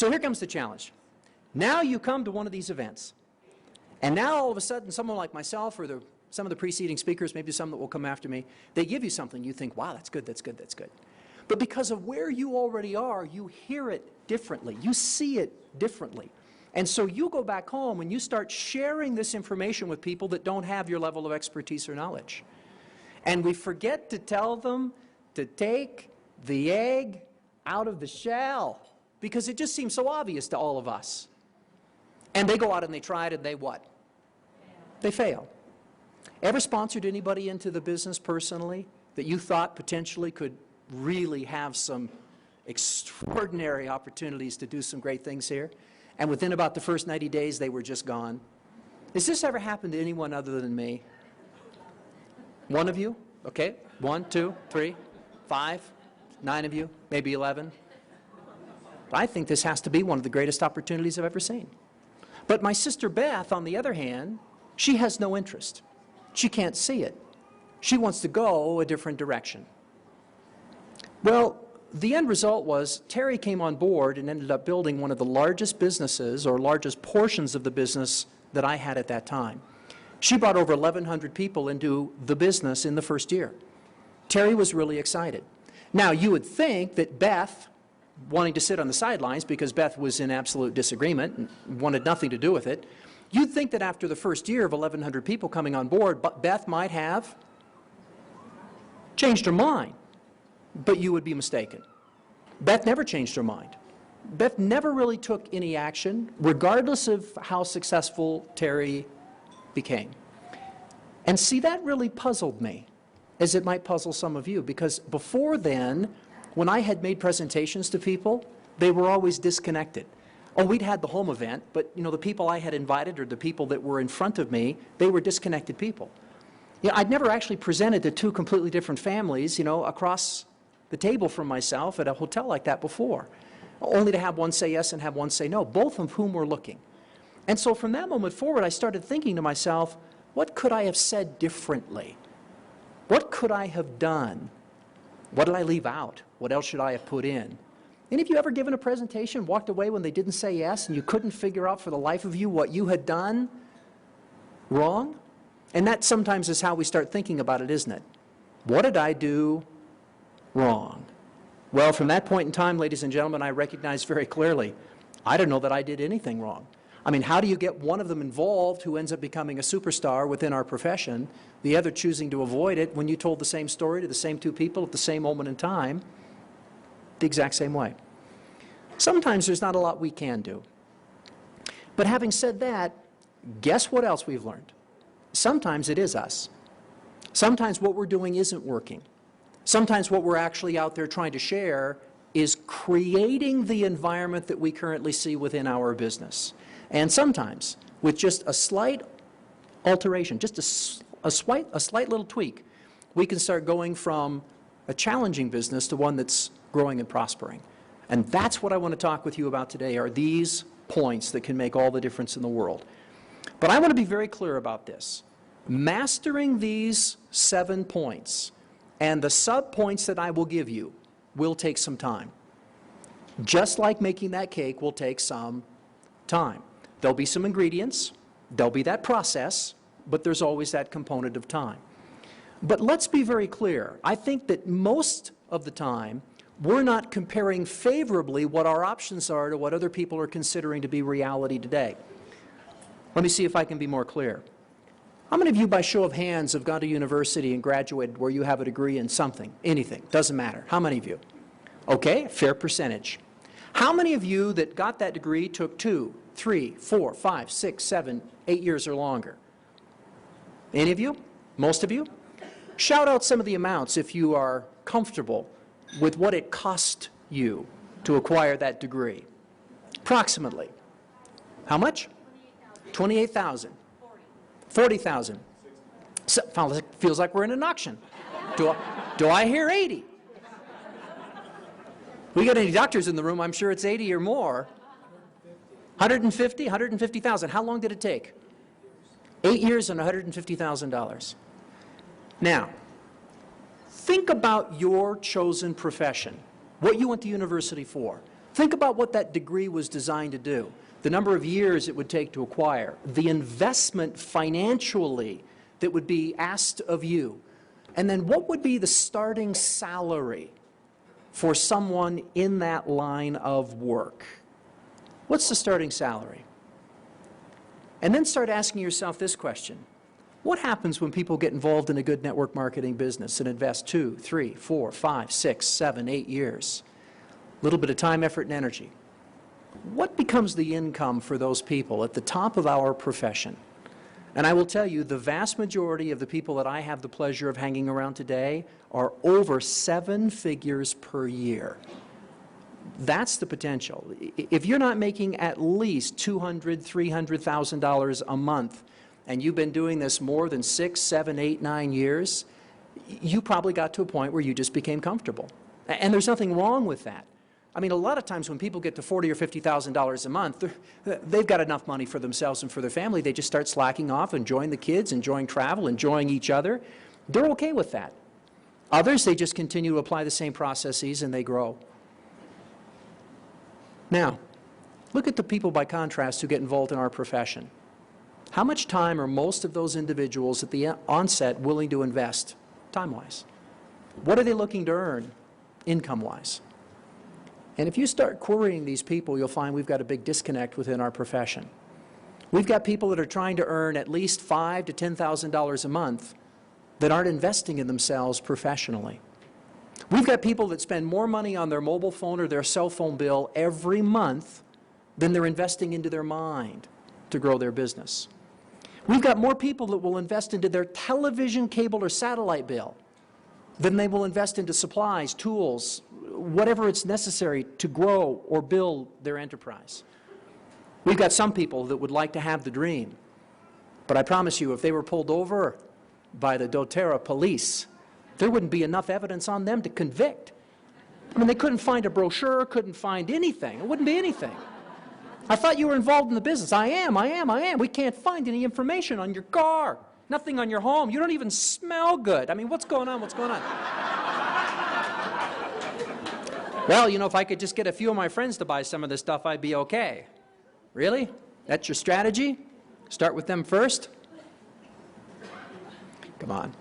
So here comes the challenge. Now you come to one of these events, and now all of a sudden someone like myself or some of the preceding speakers, maybe some that will come after me, they give you something. You think, wow, that's good, that's good, that's good. But because of where you already are, you hear it differently. You see it differently. And so you go back home and you start sharing this information with people that don't have your level of expertise or knowledge. And we forget to tell them to take the egg out of the shell because it just seems so obvious to all of us. And they go out and they try it and they what? They fail. Ever sponsored anybody into the business personally that you thought potentially could really have some extraordinary opportunities to do some great things here? And within about the first 90 days, they were just gone. Has this ever happened to anyone other than me? One of you? Okay. 1, 2, 3, 5, 9 of you, maybe 11. I think this has to be one of the greatest opportunities I've ever seen. But my sister Beth, on the other hand, she has no interest. She can't see it. She wants to go a different direction. Well, the end result was Terry came on board and ended up building one of the largest businesses or largest portions of the business that I had at that time. She brought over 1,100 people into the business in the first year. Terry was really excited. Now, you would think that Beth, wanting to sit on the sidelines because Beth was in absolute disagreement and wanted nothing to do with it, you'd think that after the first year of 1,100 people coming on board, Beth might have changed her mind. But you would be mistaken. Beth never changed her mind. Beth never really took any action, regardless of how successful Terry became. And see, that really puzzled me, as it might puzzle some of you, because before then, when I had made presentations to people, they were always disconnected. Oh, we'd had the home event, but the people I had invited or the people that were in front of me, they were disconnected people. I'd never actually presented to two completely different families, across the table from myself at a hotel like that before, only to have one say yes and have one say no, both of whom were looking. And so from that moment forward, I started thinking to myself, what could I have said differently? What could I have done? What did I leave out? What else should I have put in? Any of you ever given a presentation, walked away when they didn't say yes, and you couldn't figure out for the life of you what you had done wrong? And that sometimes is how we start thinking about it, isn't it? What did I do wrong? Well, from that point in time, ladies and gentlemen, I recognized very clearly, I don't know that I did anything wrong. I mean, how do you get one of them involved who ends up becoming a superstar within our profession, the other choosing to avoid it when you told the same story to the same two people at the same moment in time, the exact same way? Sometimes there's not a lot we can do. But having said that, guess what else we've learned? Sometimes it is us. Sometimes what we're doing isn't working. Sometimes what we're actually out there trying to share is creating the environment that we currently see within our business. And sometimes, with just a slight alteration, just a slight little tweak, we can start going from a challenging business to one that's growing and prospering. And that's what I want to talk with you about today, are these points that can make all the difference in the world. But I want to be very clear about this. Mastering these 7 points and the sub-points that I will give you will take some time. Just like making that cake will take some time. There'll be some ingredients, there'll be that process, but there's always that component of time. But let's be very clear. I think that most of the time, we're not comparing favorably what our options are to what other people are considering to be reality today. Let me see if I can be more clear. How many of you, by show of hands, have gone to university and graduated where you have a degree in something, anything, doesn't matter? How many of you? Okay, fair percentage. How many of you that got that degree took 2, 3, 4, 5, 6, 7, 8 years or longer? Any of you? Most of you? Shout out some of the amounts if you are comfortable with what it cost you to acquire that degree. Approximately. How much? 28,000. 40,000. So, feels like we're in an auction. Do I hear 80? We got any doctors in the room? I'm sure it's 80 or more. 150, 150,000. How long did it take? 8 years and $150,000. Now, think about your chosen profession, what you went to university for. Think about what that degree was designed to do, the number of years it would take to acquire, the investment financially that would be asked of you, and then what would be the starting salary for someone in that line of work? What's the starting salary? And then start asking yourself this question. What happens when people get involved in a good network marketing business and invest 2, 3, 4, 5, 6, 7, 8 years? A little bit of time, effort, and energy. What becomes the income for those people at the top of our profession? And I will tell you, the vast majority of the people that I have the pleasure of hanging around today are over 7 figures per year. That's the potential. If you're not making at least $200,000, $300,000 a month, and you've been doing this more than 6, 7, 8, 9 years, you probably got to a point where you just became comfortable. And there's nothing wrong with that. I mean, a lot of times when people get to $40,000 or $50,000 a month, they've got enough money for themselves and for their family. They just start slacking off, enjoying the kids, enjoying travel, enjoying each other. They're okay with that. Others, they just continue to apply the same processes and they grow. Now, look at the people, by contrast, who get involved in our profession. How much time are most of those individuals at the onset willing to invest, time-wise? What are they looking to earn, income-wise? And if you start querying these people, you'll find we've got a big disconnect within our profession. We've got people that are trying to earn at least $5,000 to $10,000 a month that aren't investing in themselves professionally. We've got people that spend more money on their mobile phone or their cell phone bill every month than they're investing into their mind to grow their business. We've got more people that will invest into their television, cable, or satellite bill than they will invest into supplies, tools, whatever it's necessary to grow or build their enterprise. We've got some people that would like to have the dream, but I promise you, if they were pulled over by the doTERRA police, there wouldn't be enough evidence on them to convict. I mean, they couldn't find a brochure, couldn't find anything. It wouldn't be anything. I thought you were involved in the business. I am. We can't find any information on your car, nothing on your home. You don't even smell good. I mean, what's going on? What's going on? Well, you know, if I could just get a few of my friends to buy some of this stuff, I'd be okay. Really? That's your strategy? Start with them first? Come on.